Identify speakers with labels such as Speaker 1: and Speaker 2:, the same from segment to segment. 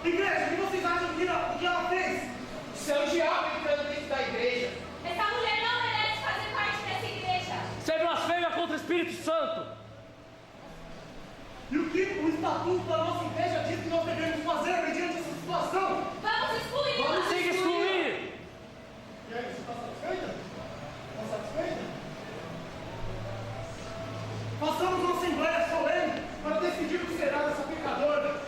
Speaker 1: Igreja, o que vocês acham que ela fez?
Speaker 2: Isso é o diabo entrando dentro da igreja.
Speaker 3: Essa mulher não merece fazer parte dessa igreja.
Speaker 4: Você blasfema contra o Espírito Santo.
Speaker 1: E o que o estatuto da nossa igreja diz que nós devemos fazer mediante essa situação?
Speaker 3: Vamos excluí-la.
Speaker 4: Vamos ter que excluir.
Speaker 1: E aí, você está satisfeita? Está satisfeita? Façamos uma assembleia solene para decidir o que será dessa pecadora.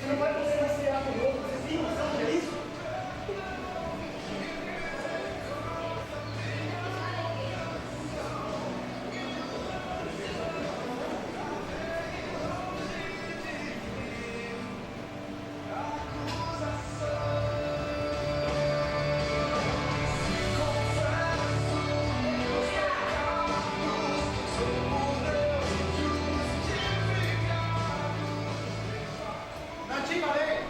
Speaker 1: Você não vai poder cear conosco, você tem noção de isso? Na antiga lei,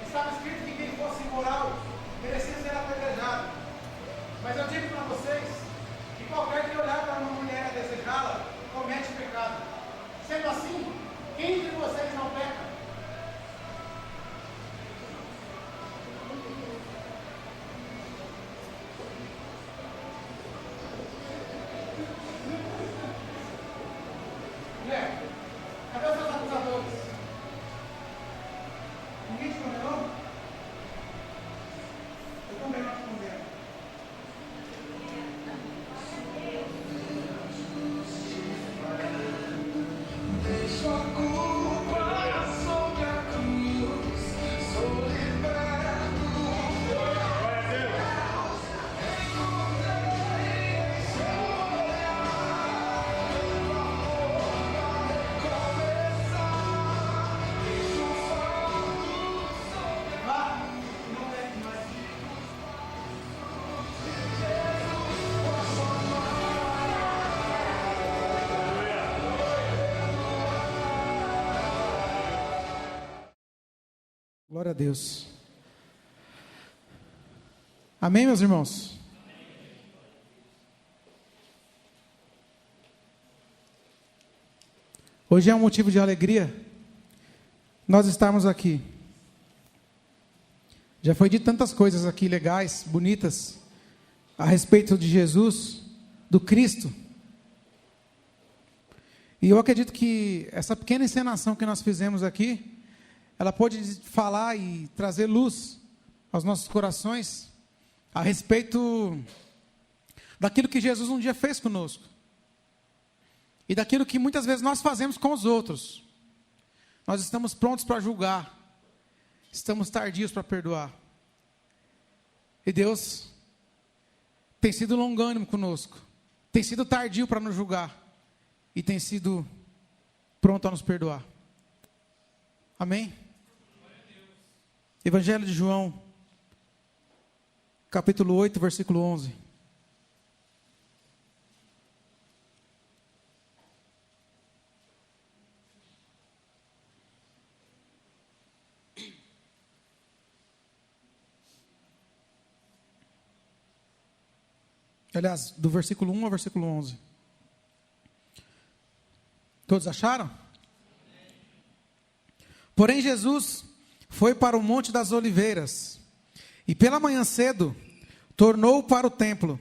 Speaker 1: estava escrito que quem fosse imoral merecia ser apedrejado. Mas eu digo para vocês que qualquer que olhar para uma mulher e desejá-la, comete pecado. Sendo assim, quem entre vocês não peca? Mulher, cadê os seus acusadores? Ninguém te condenou? Eu também não te condeno.
Speaker 5: Deixo a culpa sobre a cruz, sou liberto. Encontrei em seu olhar, meu amor vai recomeçar. Deixo o fardo sobre
Speaker 1: Vá, e não peque mais. Glória a Deus. Amém, meus irmãos? Hoje é um motivo de alegria nós estarmos aqui. Já foi dito tantas coisas aqui legais, bonitas, a respeito de Jesus, do Cristo. E eu acredito que essa pequena encenação que nós fizemos aqui, ela pode falar e trazer luz aos nossos corações a respeito daquilo que Jesus um dia fez conosco. E daquilo que muitas vezes nós fazemos com os outros. Nós estamos prontos para julgar. Estamos tardios para perdoar. E Deus tem sido longânimo conosco. Tem sido tardio para nos julgar. E tem sido pronto a nos perdoar. Amém? Evangelho de João, capítulo 8, versículo 11. Aliás, do versículo 1 ao versículo 11. Todos acharam? Porém, Jesus foi para o Monte das Oliveiras, e pela manhã cedo, tornou para o templo,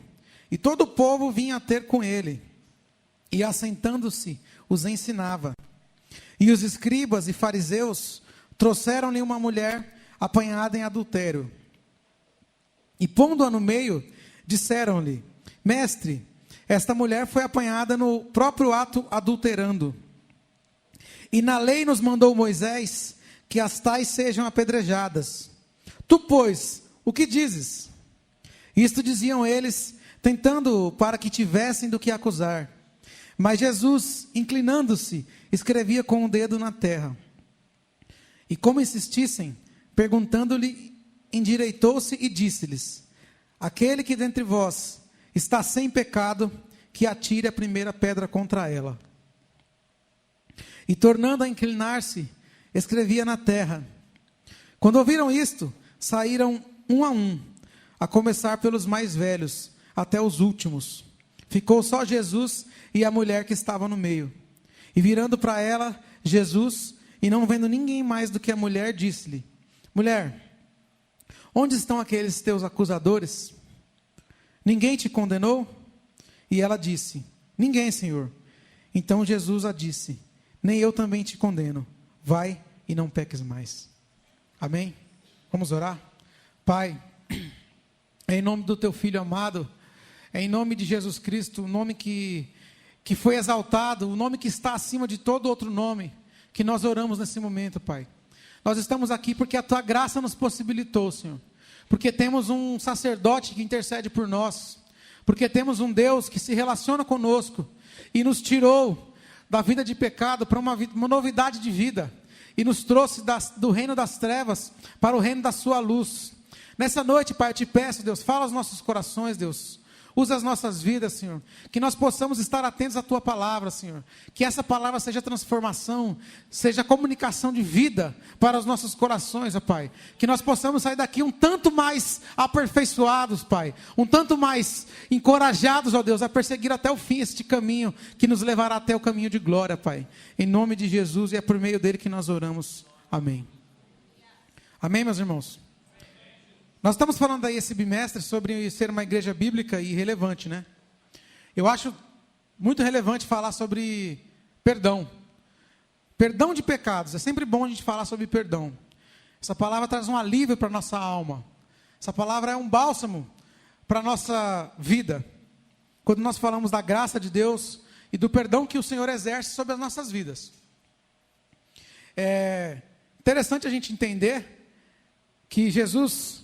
Speaker 1: e todo o povo vinha ter com ele, e assentando-se, os ensinava. E os escribas e fariseus trouxeram-lhe uma mulher apanhada em adultério, e pondo-a no meio, disseram-lhe: Mestre, esta mulher foi apanhada no próprio ato adulterando. E na lei nos mandou Moisés que as tais sejam apedrejadas. Tu, pois, o que dizes? Isto diziam eles, tentando para que tivessem do que acusar. Mas Jesus, inclinando-se, escrevia com o dedo na terra. E como insistissem, perguntando-lhe, endireitou-se e disse-lhes: Aquele que dentre vós está sem pecado, que atire a primeira pedra contra ela. E tornando a inclinar-se, escrevia na terra. Quando ouviram isto, saíram um, a começar pelos mais velhos, até os últimos. Ficou só Jesus e a mulher que estava no meio. E virando para ela, Jesus, E não vendo ninguém mais do que a mulher, disse-lhe: Mulher, onde estão aqueles teus acusadores? Ninguém te condenou? E ela disse: Ninguém, Senhor. Então Jesus a disse: Nem eu também te condeno. Vai e não peques mais. Amém? Vamos orar? Pai, em nome do teu Filho amado, em nome de Jesus Cristo, o nome que foi exaltado, o nome que está acima de todo outro nome, que nós oramos nesse momento, Pai. Nós estamos aqui porque a tua graça nos possibilitou, Senhor. Porque temos um sacerdote que intercede por nós. Porque temos um Deus que se relaciona conosco e nos tirou da vida de pecado para uma novidade de vida. E nos trouxe do reino das trevas para o reino da sua luz. Nessa noite, Pai, eu te peço, Deus, fala aos nossos corações, Deus. Usa as nossas vidas, Senhor. Que nós possamos estar atentos à Tua palavra, Senhor. Que essa palavra seja transformação, seja comunicação de vida para os nossos corações, ó Pai. Que nós possamos sair daqui um tanto mais aperfeiçoados, Pai. Um tanto mais encorajados, ó Deus, a perseguir até o fim este caminho que nos levará até o caminho de glória, Pai. Em nome de Jesus, e é por meio dele que nós oramos. Amém. Amém, meus irmãos? Nós estamos falando aí esse bimestre sobre ser uma igreja bíblica e relevante, né? Eu acho muito relevante falar sobre perdão. Perdão de pecados. É sempre bom a gente falar sobre perdão. Essa palavra traz um alívio para a nossa alma. Essa palavra é um bálsamo para a nossa vida. Quando nós falamos da graça de Deus e do perdão que o Senhor exerce sobre as nossas vidas. É interessante a gente entender que Jesus...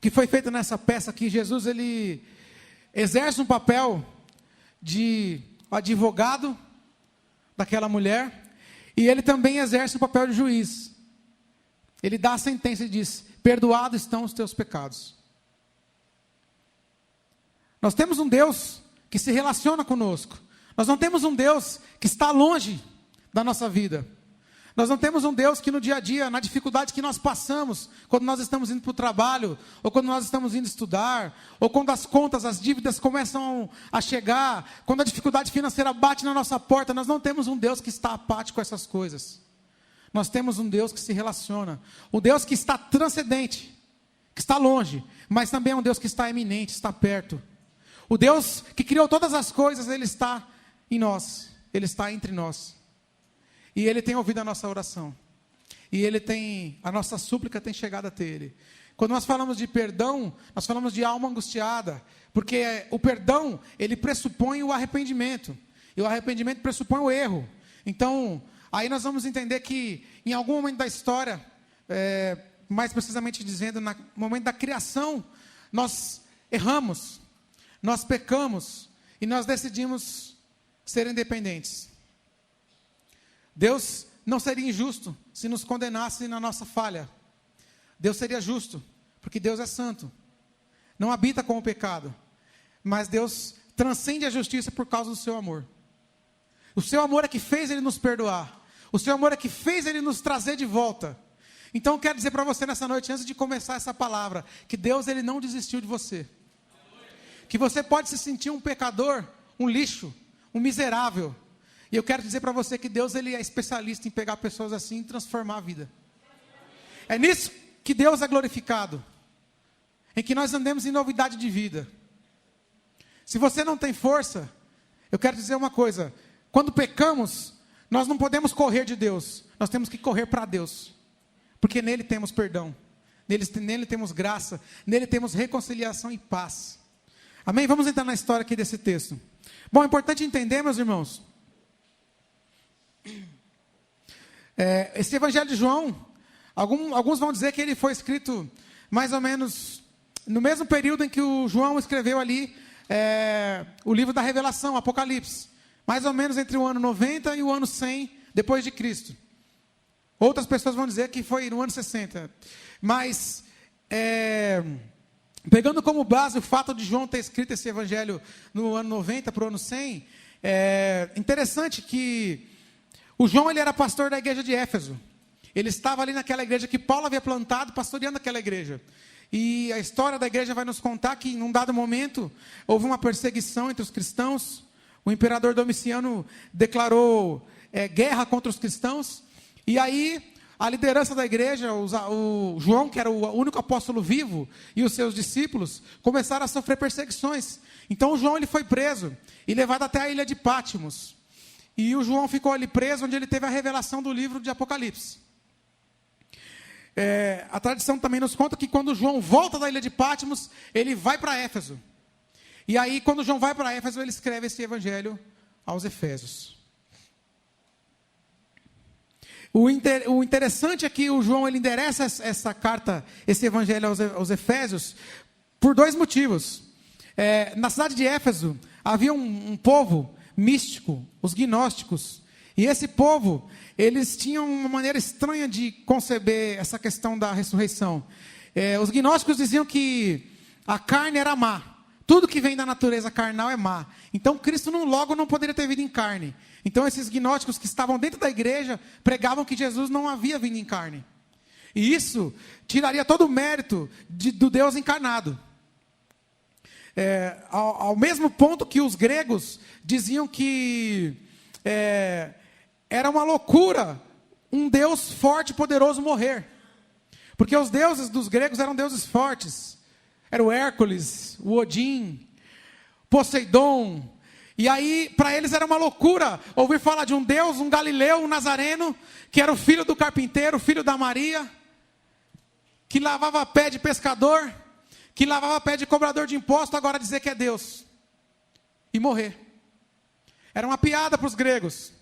Speaker 1: que foi feito nessa peça aqui, Jesus ele exerce um papel de advogado daquela mulher, e ele também exerce o papel de juiz. Ele dá a sentença e diz: perdoados estão os teus pecados. Nós temos um Deus que se relaciona conosco. Nós não temos um Deus que está longe da nossa vida. Nós não temos um Deus que no dia a dia, na dificuldade que nós passamos, quando nós estamos indo para o trabalho, ou quando nós estamos indo estudar, ou quando as contas, as dívidas começam a chegar, quando a dificuldade financeira bate na nossa porta, nós não temos um Deus que está apático a essas coisas. Nós temos um Deus que se relaciona, um Deus que está transcendente, que está longe, mas também é um Deus que está eminente, está perto. O Deus que criou todas as coisas, Ele está em nós, Ele está entre nós. E Ele tem ouvido a nossa oração. E a nossa súplica tem chegado até Ele. Quando nós falamos de perdão, nós falamos de alma angustiada. Porque o perdão, ele pressupõe o arrependimento. E o arrependimento pressupõe o erro. Então, aí nós vamos entender que em algum momento da história, mais precisamente dizendo, no momento da criação, nós erramos, nós pecamos e nós decidimos ser independentes. Deus não seria injusto se nos condenasse na nossa falha. Deus seria justo, porque Deus é santo. Não habita com o pecado. Mas Deus transcende a justiça por causa do seu amor. O seu amor é que fez Ele nos perdoar. O seu amor é que fez Ele nos trazer de volta. Então eu quero dizer para você nessa noite, antes de começar essa palavra, que Deus Ele não desistiu de você. Que você pode se sentir um pecador, um lixo, um miserável. E eu quero dizer para você que Deus ele é especialista em pegar pessoas assim e transformar a vida. É nisso que Deus é glorificado. Em que nós andemos em novidade de vida. Se você não tem força, eu quero dizer uma coisa. Quando pecamos, nós não podemos correr de Deus. Nós temos que correr para Deus. Porque nele temos perdão. Nele temos graça. Nele temos reconciliação e paz. Amém? Vamos entrar na história aqui desse texto. Bom, é importante entender, meus irmãos. Esse Evangelho de João, alguns vão dizer que ele foi escrito mais ou menos no mesmo período em que o João escreveu ali o livro da Revelação, Apocalipse, mais ou menos entre o ano 90 e o ano 100 depois de Cristo. Outras pessoas vão dizer que foi no ano 60, mas pegando como base o fato de João ter escrito esse Evangelho no ano 90 para o ano 100, é interessante que o João ele era pastor da igreja de Éfeso. Ele estava ali naquela igreja que Paulo havia plantado, pastoreando aquela igreja. E a história da igreja vai nos contar que, em um dado momento, houve uma perseguição entre os cristãos. O imperador Domiciano declarou guerra contra os cristãos. E aí, a liderança da igreja, o João, que era o único apóstolo vivo, e os seus discípulos, começaram a sofrer perseguições. Então o João ele foi preso e levado até a ilha de Pátimos. E o João ficou ali preso, onde ele teve a revelação do livro de Apocalipse. A tradição também nos conta que quando João volta da ilha de Pátimos, ele vai para Éfeso. E aí, quando João vai para Éfeso, ele escreve esse evangelho aos Efésios. O interessante é que o João ele endereça essa carta, esse evangelho aos Efésios, por dois motivos. Na cidade de Éfeso, havia um povo místico, os gnósticos. E esse povo, eles tinham uma maneira estranha de conceber essa questão da ressurreição. Os gnósticos diziam que a carne era má. Tudo que vem da natureza carnal é má. Então Cristo logo não poderia ter vindo em carne. Então esses gnósticos que estavam dentro da igreja pregavam que Jesus não havia vindo em carne. E isso tiraria todo o mérito do Deus encarnado. Ao mesmo ponto que os gregos diziam que era uma loucura um Deus forte e poderoso morrer. Porque os deuses dos gregos eram deuses fortes. Era o Hércules, o Odin, Poseidon. E aí, para eles era uma loucura ouvir falar de um Deus, um Galileu, um Nazareno, que era o filho do carpinteiro, filho da Maria, que lavava pé de pescador, que lavava pé de cobrador de imposto, agora dizer que é Deus. E morrer. Era uma piada para os gregos.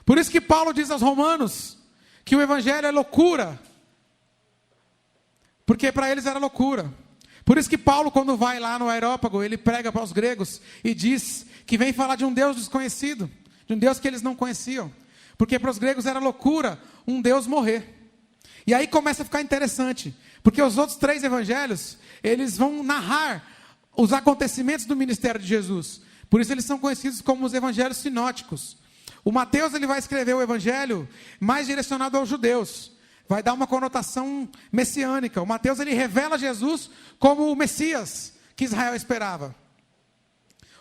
Speaker 1: Por isso que Paulo diz aos romanos que o evangelho é loucura. Porque para eles era loucura. Por isso que Paulo, quando vai lá no Areópago, ele prega para os gregos e diz que vem falar de um Deus desconhecido, de um Deus que eles não conheciam. Porque para os gregos era loucura um Deus morrer. E aí começa a ficar interessante, porque os outros 3 evangelhos, eles vão narrar os acontecimentos do ministério de Jesus. Por isso eles são conhecidos como os evangelhos sinóticos. O Mateus ele vai escrever o evangelho mais direcionado aos judeus. Vai dar uma conotação messiânica. O Mateus ele revela Jesus como o Messias que Israel esperava.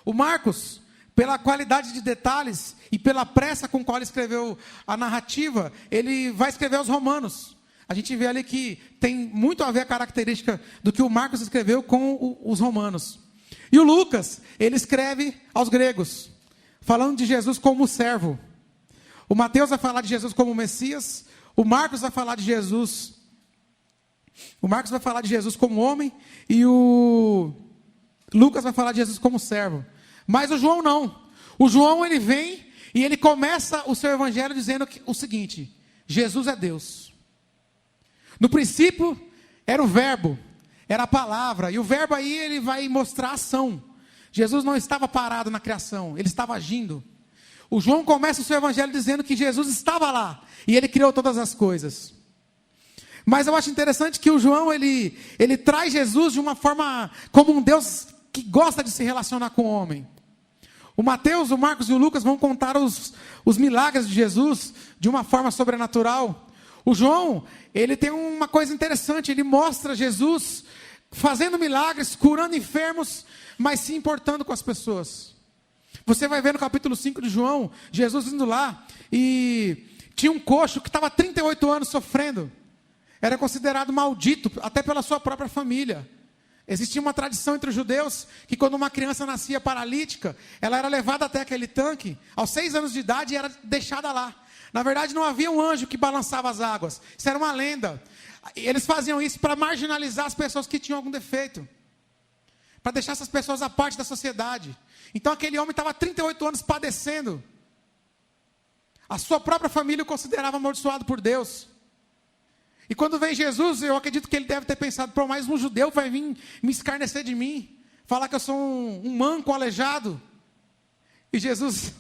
Speaker 1: O Marcos, pela qualidade de detalhes e pela pressa com qual ele escreveu a narrativa, ele vai escrever aos Romanos. A gente vê ali que tem muito a ver a característica do que o Marcos escreveu com os Romanos. E o Lucas, ele escreve aos gregos, falando de Jesus como servo. O Mateus vai falar de Jesus como Messias. O Marcos vai falar de Jesus. O Marcos vai falar de Jesus como homem. E o Lucas vai falar de Jesus como servo. Mas o João não. O João ele vem e ele começa o seu evangelho dizendo o seguinte: Jesus é Deus. No princípio era o verbo, era a palavra. E o verbo aí ele vai mostrar ação. Jesus não estava parado na criação, ele estava agindo. O João começa o seu evangelho dizendo que Jesus estava lá e ele criou todas as coisas. Mas eu acho interessante que o João ele traz Jesus de uma forma como um Deus que gosta de se relacionar com o homem. O Mateus, o Marcos e o Lucas vão contar os milagres de Jesus de uma forma sobrenatural. O João, ele tem uma coisa interessante, ele mostra Jesus fazendo milagres, curando enfermos, mas se importando com as pessoas. Você vai ver no capítulo 5 de João, Jesus indo lá, e tinha um coxo que estava 38 anos sofrendo. Era considerado maldito, até pela sua própria família. Existia uma tradição entre os judeus, que quando uma criança nascia paralítica, ela era levada até aquele tanque, aos 6 anos de idade, e era deixada lá. Na verdade, não havia um anjo que balançava as águas. Isso era uma lenda. Eles faziam isso para marginalizar as pessoas que tinham algum defeito. Para deixar essas pessoas à parte da sociedade. Então aquele homem estava 38 anos padecendo. A sua própria família o considerava amaldiçoado por Deus. E quando vem Jesus, eu acredito que ele deve ter pensado: pô, mais um judeu vai vir me escarnecer de mim. Falar que eu sou um manco, um aleijado. E Jesus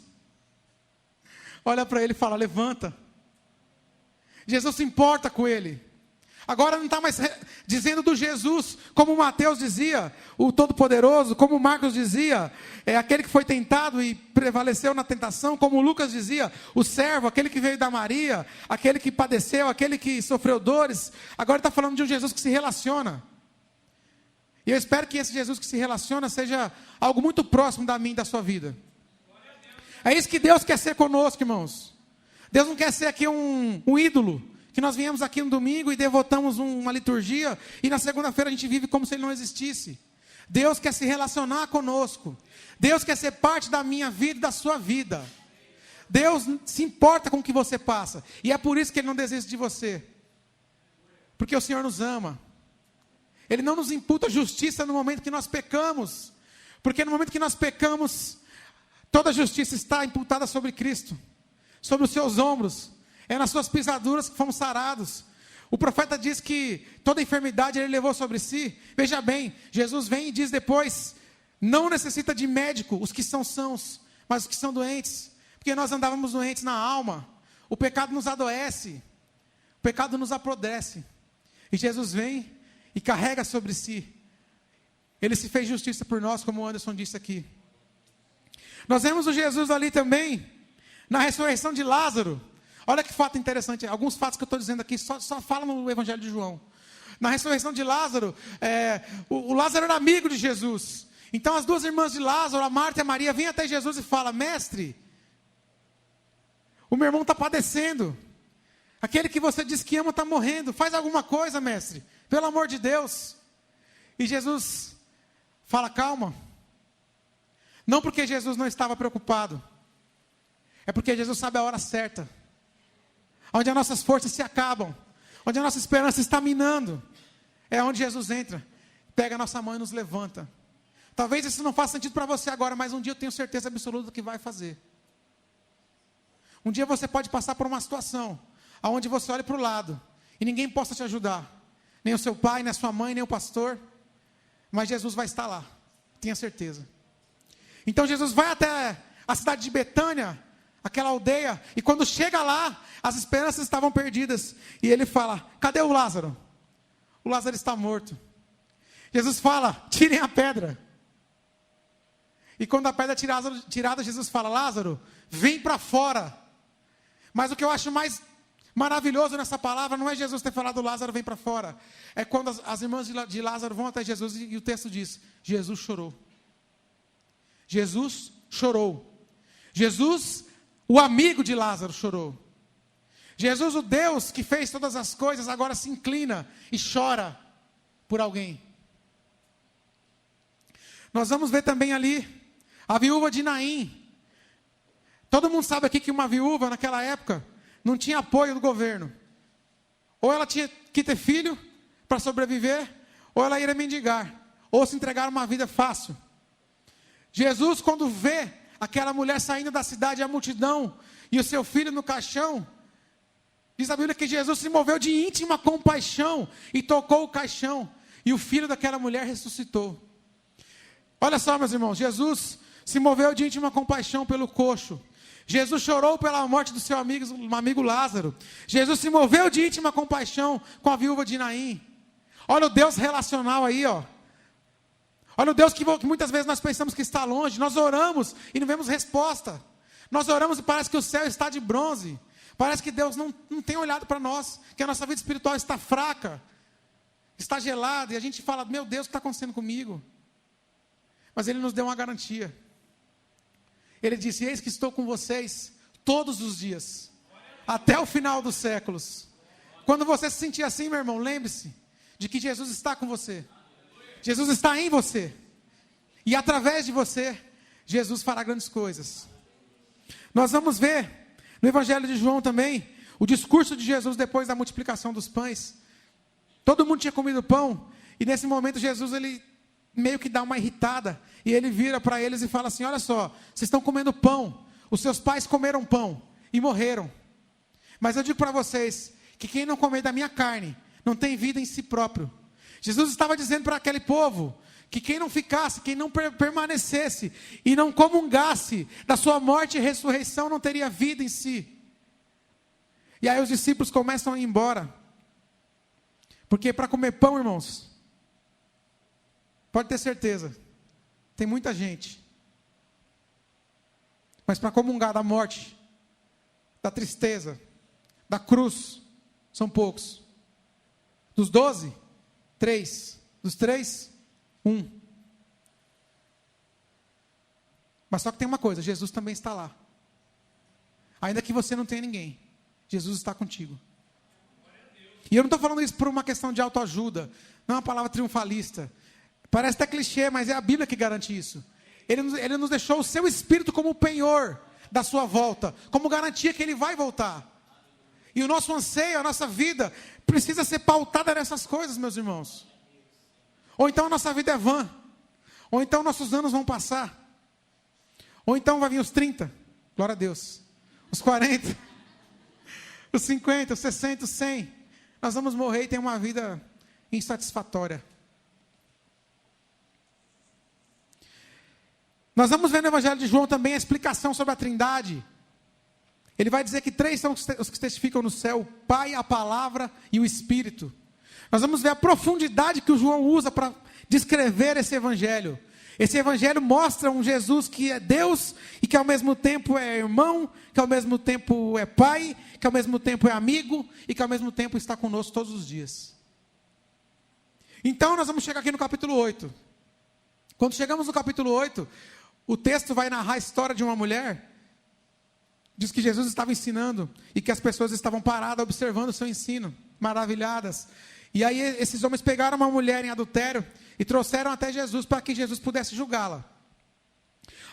Speaker 1: olha para ele e fala: levanta. Jesus se importa com ele. Agora não está mais dizendo do Jesus, como Mateus dizia, o Todo-Poderoso, como Marcos dizia, aquele que foi tentado e prevaleceu na tentação, como Lucas dizia, o servo, aquele que veio da Maria, aquele que padeceu, aquele que sofreu dores. Agora está falando de um Jesus que se relaciona. E eu espero que esse Jesus que se relaciona seja algo muito próximo da minha e da sua vida. É isso que Deus quer ser conosco, irmãos. Deus não quer ser aqui um ídolo, que nós viemos aqui no domingo e devotamos uma liturgia, e na segunda-feira a gente vive como se Ele não existisse. Deus quer se relacionar conosco. Deus quer ser parte da minha vida e da sua vida. Deus se importa com o que você passa. E é por isso que Ele não desiste de você. Porque o Senhor nos ama. Ele não nos imputa justiça no momento que nós pecamos. Porque no momento que nós pecamos, toda a justiça está imputada sobre Cristo. Sobre os seus ombros. É nas suas pisaduras que fomos sarados. O profeta diz que toda enfermidade Ele levou sobre si. Veja bem, Jesus vem e diz depois: não necessita de médico os que são sãos, mas os que são doentes. Porque nós andávamos doentes na alma. O pecado nos adoece. O pecado nos apodrece. E Jesus vem e carrega sobre si. Ele se fez justiça por nós, como o Anderson disse aqui. Nós vemos o Jesus ali também, na ressurreição de Lázaro. Olha que fato interessante. Alguns fatos que eu estou dizendo aqui só falam no Evangelho de João. Na ressurreição de Lázaro, o Lázaro era amigo de Jesus. Então as duas irmãs de Lázaro, a Marta e a Maria, vêm até Jesus e falam: mestre, o meu irmão está padecendo. Aquele que você diz que ama está morrendo. Faz alguma coisa, mestre. Pelo amor de Deus. E Jesus fala: calma. Não porque Jesus não estava preocupado. É porque Jesus sabe a hora certa. Onde as nossas forças se acabam. Onde a nossa esperança está minando. É onde Jesus entra. Pega a nossa mão e nos levanta. Talvez isso não faça sentido para você agora, mas um dia eu tenho certeza absoluta que vai fazer. Um dia você pode passar por uma situação onde você olha para o lado e ninguém possa te ajudar. Nem o seu pai, nem a sua mãe, nem o pastor. Mas Jesus vai estar lá. Tenha certeza. Então Jesus vai até a cidade de Betânia, aquela aldeia, e quando chega lá, as esperanças estavam perdidas. E ele fala: cadê o Lázaro? O Lázaro está morto. Jesus fala: tirem a pedra. E quando a pedra é tirada, Jesus fala: Lázaro, vem para fora. Mas o que eu acho mais maravilhoso nessa palavra não é Jesus ter falado: Lázaro, vem para fora. É quando as irmãs de Lázaro vão até Jesus e o texto diz: Jesus chorou. Jesus chorou. Jesus, o amigo de Lázaro, chorou. Jesus, o Deus que fez todas as coisas, agora se inclina e chora por alguém. Nós vamos ver também ali a viúva de Naim. Todo mundo sabe aqui que uma viúva naquela época não tinha apoio do governo. Ou ela tinha que ter filho para sobreviver, ou ela ia mendigar, ou se entregar uma vida fácil. Jesus, quando vê aquela mulher saindo da cidade, a multidão, e o seu filho no caixão, diz a Bíblia que Jesus se moveu de íntima compaixão e tocou o caixão, e o filho daquela mulher ressuscitou. Olha só, meus irmãos, Jesus se moveu de íntima compaixão pelo coxo. Jesus chorou pela morte do seu amigo Lázaro. Jesus se moveu de íntima compaixão com a viúva de Naim. Olha o Deus relacional aí, ó. Olha o Deus que muitas vezes nós pensamos que está longe. Nós oramos e não vemos resposta. Nós oramos e parece que o céu está de bronze. Parece que Deus não tem olhado para nós. Que a nossa vida espiritual está fraca. Está gelada. E a gente fala: meu Deus, o que está acontecendo comigo? Mas Ele nos deu uma garantia. Ele disse: eis que estou com vocês todos os dias. Até o final dos séculos. Quando você se sentir assim, meu irmão, lembre-se de que Jesus está com você. Jesus está em você. E através de você, Jesus fará grandes coisas. Nós vamos ver no Evangelho de João também o discurso de Jesus depois da multiplicação dos pães. Todo mundo tinha comido pão. E nesse momento Jesus, ele meio que dá uma irritada. E ele vira para eles e fala assim: olha só, vocês estão comendo pão. Os seus pais comeram pão e morreram. Mas eu digo para vocês que quem não comer da minha carne não tem vida em si próprio. Jesus estava dizendo para aquele povo que quem não ficasse, quem não permanecesse e não comungasse da sua morte e ressurreição não teria vida em si. E aí os discípulos começam a ir embora. Porque para comer pão, irmãos, pode ter certeza, tem muita gente. Mas para comungar da morte, da tristeza, da cruz, são poucos. Dos 12, 3. Dos 3, 1. Mas só que tem uma coisa: Jesus também está lá. Ainda que você não tenha ninguém, Jesus está contigo. E eu não estou falando isso por uma questão de autoajuda, não é uma palavra triunfalista. Parece até clichê, mas é a Bíblia que garante isso. Ele nos deixou o seu Espírito como penhor da sua volta, como garantia que Ele vai voltar. E o nosso anseio, a nossa vida, precisa ser pautada nessas coisas, meus irmãos. Ou então a nossa vida é vã. Ou então nossos anos vão passar. Ou então vai vir os 30, glória a Deus. Os 40, os 50, os 60, os 100. Nós vamos morrer e ter uma vida insatisfatória. Nós vamos ver no Evangelho de João também a explicação sobre a Trindade. Ele vai dizer que 3 são os que testificam no céu: o Pai, a Palavra e o Espírito. Nós vamos ver a profundidade que o João usa para descrever esse Evangelho. Esse Evangelho mostra um Jesus que é Deus e que ao mesmo tempo é irmão, que ao mesmo tempo é pai, que ao mesmo tempo é amigo e que ao mesmo tempo está conosco todos os dias. Então nós vamos chegar aqui no capítulo 8. Quando chegamos no capítulo 8, o texto vai narrar a história de uma mulher. Diz que Jesus estava ensinando e que as pessoas estavam paradas observando o seu ensino, maravilhadas. E aí esses homens pegaram uma mulher em adultério e trouxeram até Jesus para que Jesus pudesse julgá-la.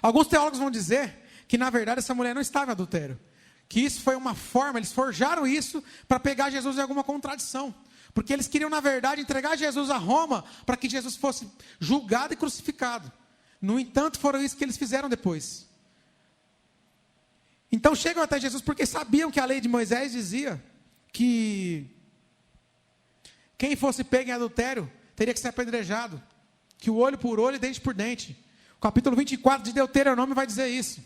Speaker 1: Alguns teólogos vão dizer que na verdade essa mulher não estava em adultério. Que isso foi uma forma, eles forjaram isso para pegar Jesus em alguma contradição. Porque eles queriam na verdade entregar Jesus a Roma para que Jesus fosse julgado e crucificado. No entanto, foram isso que eles fizeram depois. Então chegam até Jesus porque sabiam que a lei de Moisés dizia que quem fosse pego em adultério teria que ser apedrejado. Que o olho por olho e dente por dente. O capítulo 24 de Deuteronômio vai dizer isso.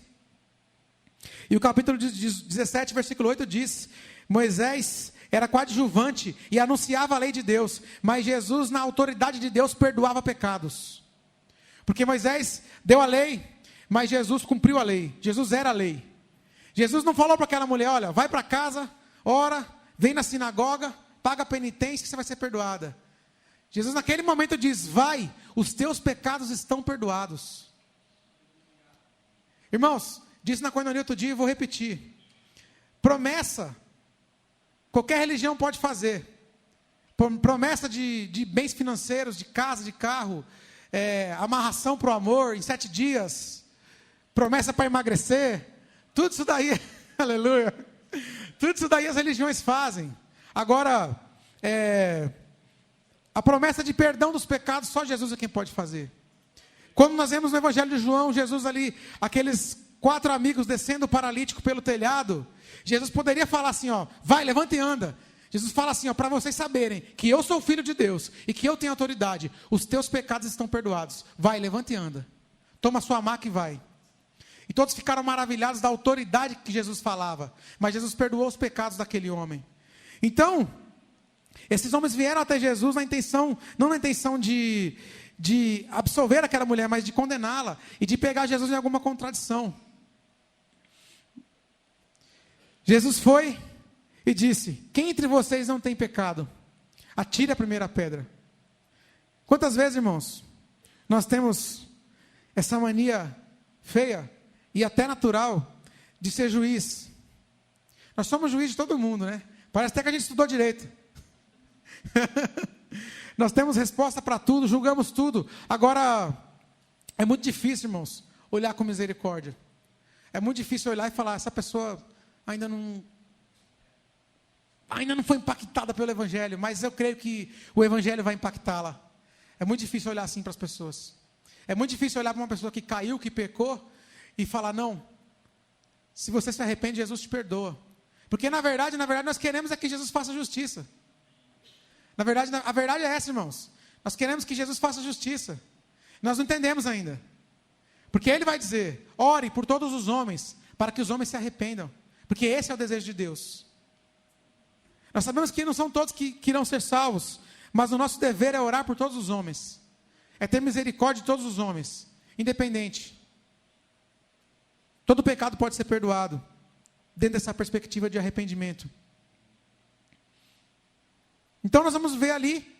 Speaker 1: E o capítulo 17, versículo 8 diz: Moisés era coadjuvante e anunciava a lei de Deus, mas Jesus, na autoridade de Deus, perdoava pecados. Porque Moisés deu a lei, mas Jesus cumpriu a lei. Jesus era a lei. Jesus não falou para aquela mulher: olha, vai para casa, ora, vem na sinagoga, paga a penitência que você vai ser perdoada. Jesus naquele momento diz: vai, os teus pecados estão perdoados. Irmãos, disse na coinonia outro dia e vou repetir. Promessa, qualquer religião pode fazer. Promessa de bens financeiros, de casa, de carro, amarração para o amor em 7 dias, promessa para emagrecer, tudo isso daí, aleluia, tudo isso daí as religiões fazem. Agora, a promessa de perdão dos pecados, só Jesus é quem pode fazer. Quando nós vemos no Evangelho de João, Jesus ali, aqueles 4 amigos descendo o paralítico pelo telhado, Jesus poderia falar assim, ó, vai, levanta e anda. Jesus fala assim, ó, para vocês saberem que eu sou o Filho de Deus e que eu tenho autoridade, os teus pecados estão perdoados. Vai, levanta e anda. Toma a sua maca e vai. E todos ficaram maravilhados da autoridade que Jesus falava. Mas Jesus perdoou os pecados daquele homem. Então, esses homens vieram até Jesus não na intenção de absolver aquela mulher, mas de condená-la e de pegar Jesus em alguma contradição. Jesus foi e disse: quem entre vocês não tem pecado, atire a primeira pedra. Quantas vezes, irmãos, nós temos essa mania feia e até natural de ser juiz? Nós somos juiz de todo mundo, né? Parece até que a gente estudou direito. Nós temos resposta para tudo, julgamos tudo. Agora, é muito difícil, irmãos, olhar com misericórdia. É muito difícil olhar e falar: essa pessoa ainda não foi impactada pelo Evangelho, mas eu creio que o Evangelho vai impactá-la. É muito difícil olhar assim para as pessoas. É muito difícil olhar para uma pessoa que caiu, que pecou, e falar: não, se você se arrepende, Jesus te perdoa. Porque na verdade nós queremos é que Jesus faça justiça. Na verdade, a verdade é essa, irmãos. Nós queremos que Jesus faça justiça. Nós não entendemos ainda. Porque Ele vai dizer: ore por todos os homens, para que os homens se arrependam. Porque esse é o desejo de Deus. Nós sabemos que não são todos que irão ser salvos, mas o nosso dever é orar por todos os homens. É ter misericórdia de todos os homens, independente. Todo pecado pode ser perdoado, dentro dessa perspectiva de arrependimento. Então nós vamos ver ali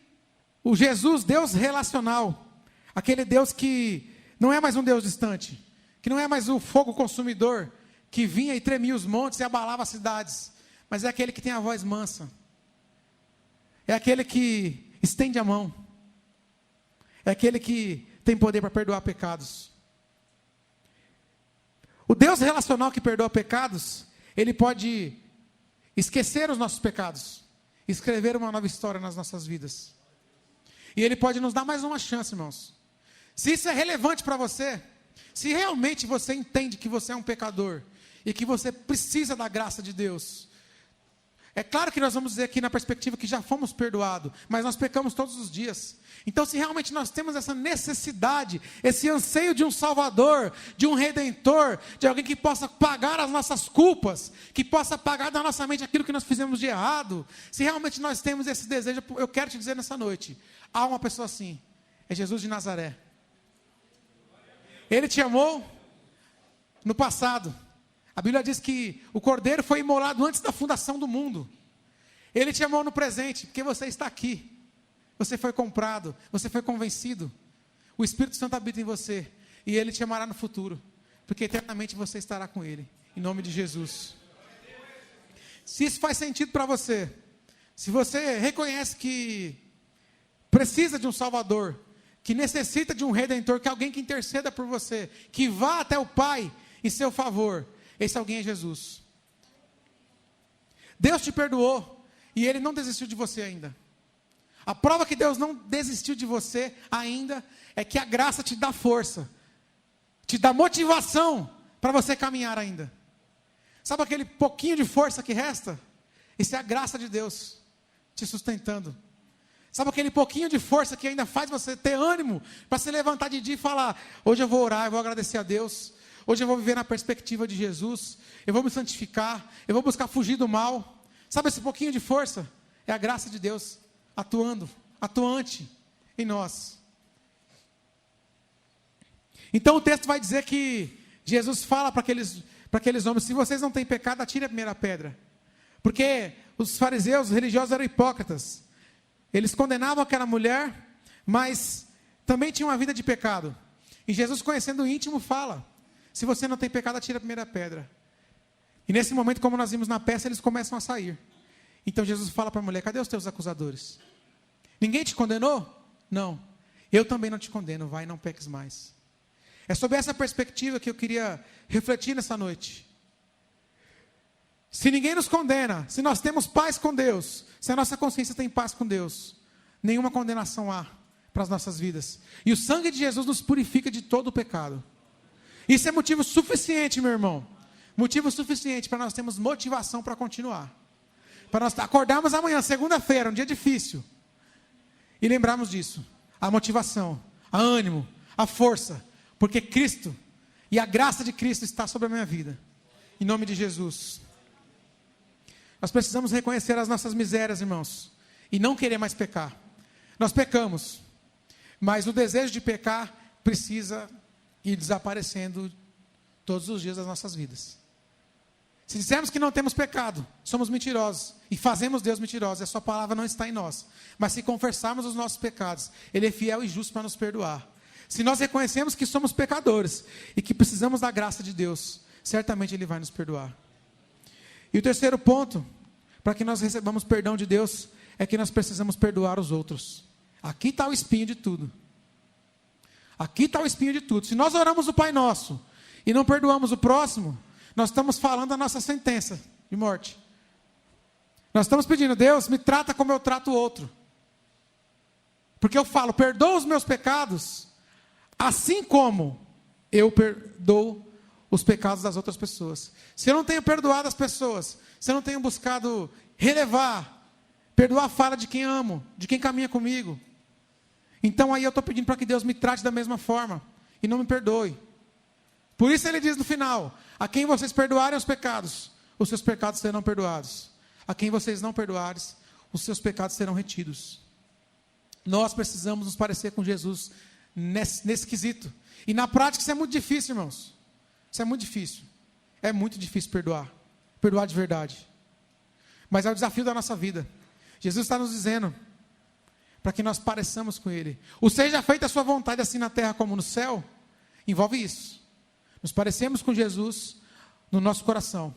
Speaker 1: o Jesus, Deus relacional. Aquele Deus que não é mais um Deus distante, que não é mais o fogo consumidor, que vinha e tremia os montes e abalava as cidades. mas é aquele que tem a voz mansa. É aquele que estende a mão. É aquele que tem poder para perdoar pecados. O Deus relacional que perdoa pecados, Ele pode esquecer os nossos pecados, escrever uma nova história nas nossas vidas. E Ele pode nos dar mais uma chance, irmãos. Se isso é relevante para você, se realmente você entende que você é um pecador e que você precisa da graça de Deus, é claro que nós vamos dizer aqui na perspectiva que já fomos perdoados, mas nós pecamos todos os dias. Então, se realmente nós temos essa necessidade, esse anseio de um Salvador, de um Redentor, de alguém que possa pagar as nossas culpas, que possa pagar da nossa mente aquilo que nós fizemos de errado, se realmente nós temos esse desejo, eu quero te dizer nessa noite, há uma pessoa assim, é Jesus de Nazaré. Ele te amou no passado. A Bíblia diz que o Cordeiro foi imolado antes da fundação do mundo. Ele te amou no presente, porque você está aqui. Você foi comprado, você foi convencido. O Espírito Santo habita em você. E Ele te amará no futuro, porque eternamente você estará com Ele. Em nome de Jesus. Se isso faz sentido para você, se você reconhece que precisa de um Salvador, que necessita de um Redentor, que alguém que interceda por você, que vá até o Pai em seu favor, esse alguém é Jesus. Deus te perdoou e Ele não desistiu de você ainda. A prova que Deus não desistiu de você ainda é que a graça te dá força, te dá motivação para você caminhar ainda. Sabe aquele pouquinho de força que resta? Isso é a graça de Deus te sustentando. Sabe aquele pouquinho de força que ainda faz você ter ânimo para se levantar de dia e falar: hoje eu vou orar, eu vou agradecer a Deus. Hoje eu vou viver na perspectiva de Jesus. Eu vou me santificar. Eu vou buscar fugir do mal. Sabe esse pouquinho de força? É a graça de Deus atuante em nós. Então o texto vai dizer que Jesus fala para aqueles homens: se vocês não têm pecado, atire a primeira pedra. Porque os fariseus, os religiosos eram hipócritas. Eles condenavam aquela mulher, mas também tinham uma vida de pecado. E Jesus, conhecendo o íntimo, fala: se você não tem pecado, atira a primeira pedra. E nesse momento, como nós vimos na peça, eles começam a sair. Então Jesus fala para a mulher: cadê os teus acusadores? Ninguém te condenou? Não. Eu também não te condeno, vai e não peques mais. É sobre essa perspectiva que eu queria refletir nessa noite. Se ninguém nos condena, se nós temos paz com Deus, se a nossa consciência tem paz com Deus, nenhuma condenação há para as nossas vidas. E o sangue de Jesus nos purifica de todo o pecado. Isso é motivo suficiente, meu irmão. Motivo suficiente para nós termos motivação para continuar. Para nós acordarmos amanhã, segunda-feira, um dia difícil, e lembrarmos disso. A motivação, a ânimo, a força. Porque Cristo e a graça de Cristo está sobre a minha vida. Em nome de Jesus. Nós precisamos reconhecer as nossas misérias, irmãos, e não querer mais pecar. Nós pecamos, mas o desejo de pecar precisa ir desaparecendo todos os dias das nossas vidas. Se dissermos que não temos pecado, somos mentirosos e fazemos Deus mentiroso, e a sua palavra não está em nós. Mas se confessarmos os nossos pecados, Ele é fiel e justo para nos perdoar. Se nós reconhecemos que somos pecadores e que precisamos da graça de Deus, certamente Ele vai nos perdoar. E o terceiro ponto, para que nós recebamos perdão de Deus, é que nós precisamos perdoar os outros. Aqui está o espinho de tudo. Aqui está o espinho de tudo. Se nós oramos o Pai Nosso e não perdoamos o próximo, nós estamos falando a nossa sentença de morte. Nós estamos pedindo: Deus, me trata como eu trato o outro. Porque eu falo: perdoa os meus pecados, assim como eu perdoo os pecados das outras pessoas. Se eu não tenho perdoado as pessoas, se eu não tenho buscado relevar, perdoar a falha de quem amo, de quem caminha comigo, então aí eu estou pedindo para que Deus me trate da mesma forma e não me perdoe. Por isso Ele diz no final: a quem vocês perdoarem os pecados, os seus pecados serão perdoados. A quem vocês não perdoarem, os seus pecados serão retidos. Nós precisamos nos parecer com Jesus nesse quesito. E na prática isso é muito difícil, irmãos. Isso é muito difícil. É muito difícil perdoar. Perdoar de verdade. Mas é o desafio da nossa vida. Jesus está nos dizendo para que nós pareçamos com Ele. O seja feita a sua vontade, assim na terra como no céu, envolve isso. Nos parecemos com Jesus no nosso coração.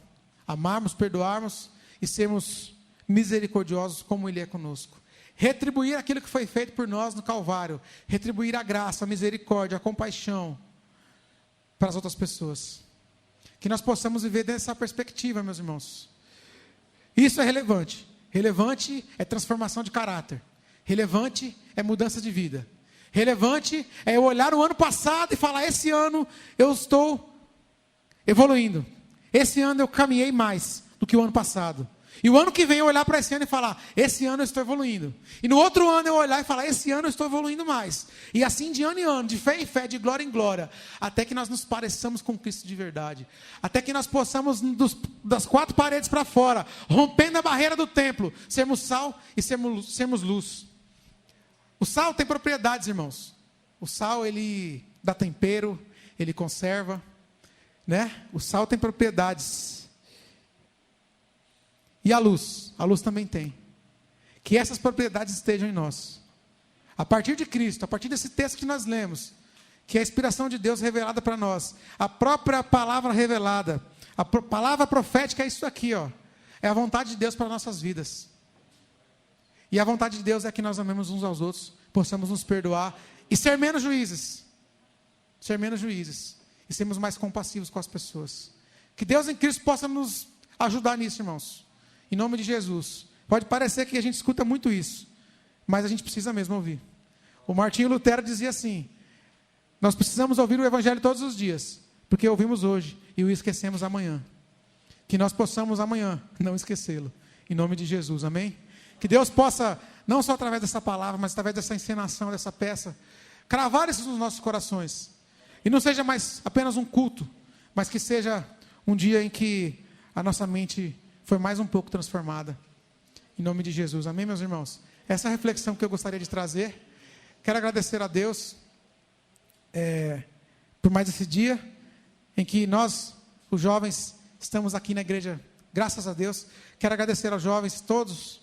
Speaker 1: Amarmos, perdoarmos e sermos misericordiosos como Ele é conosco. Retribuir aquilo que foi feito por nós no Calvário. Retribuir a graça, a misericórdia, a compaixão para as outras pessoas. Que nós possamos viver dessa perspectiva, meus irmãos. Isso é relevante. Relevante é transformação de caráter. Relevante é mudança de vida. Relevante é eu olhar o ano passado e falar: esse ano eu estou evoluindo. Esse ano eu caminhei mais do que o ano passado. E o ano que vem eu olhar para esse ano e falar: esse ano eu estou evoluindo. E no outro ano eu olhar e falar: esse ano eu estou evoluindo mais. E assim de ano em ano, de fé em fé, de glória em glória, até que nós nos pareçamos com Cristo de verdade. Até que nós possamos, das quatro paredes para fora, rompendo a barreira do templo, sermos sal e sermos luz. O sal tem propriedades, irmãos. O sal, ele dá tempero, ele conserva, né? O sal tem propriedades. E a luz também tem. Que essas propriedades estejam em nós. A partir de Cristo, a partir desse texto que nós lemos, que é a inspiração de Deus revelada para nós, a própria palavra revelada, a palavra profética é isso aqui, ó. É a vontade de Deus para nossas vidas. E a vontade de Deus é que nós amemos uns aos outros, possamos nos perdoar e ser menos juízes. Ser menos juízes. E sermos mais compassivos com as pessoas. Que Deus em Cristo possa nos ajudar nisso, irmãos. Em nome de Jesus. Pode parecer que a gente escuta muito isso, mas a gente precisa mesmo ouvir. O Martinho Lutero dizia assim: nós precisamos ouvir o Evangelho todos os dias, porque ouvimos hoje e o esquecemos amanhã. Que nós possamos amanhã não esquecê-lo. Em nome de Jesus, amém? Que Deus possa, não só através dessa palavra, mas através dessa encenação, dessa peça, cravar isso nos nossos corações. E não seja mais apenas um culto, mas que seja um dia em que a nossa mente foi mais um pouco transformada. Em nome de Jesus, amém, meus irmãos? Essa é a reflexão que eu gostaria de trazer. Quero agradecer a Deus por mais esse dia em que nós, os jovens, estamos aqui na igreja, graças a Deus. Quero agradecer aos jovens todos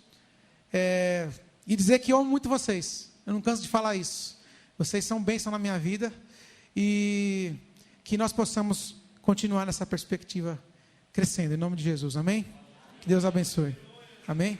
Speaker 1: e dizer que eu amo muito vocês. Eu não canso de falar isso. Vocês são bênção na minha vida e que nós possamos continuar nessa perspectiva crescendo, em nome de Jesus, amém? Que Deus abençoe, amém?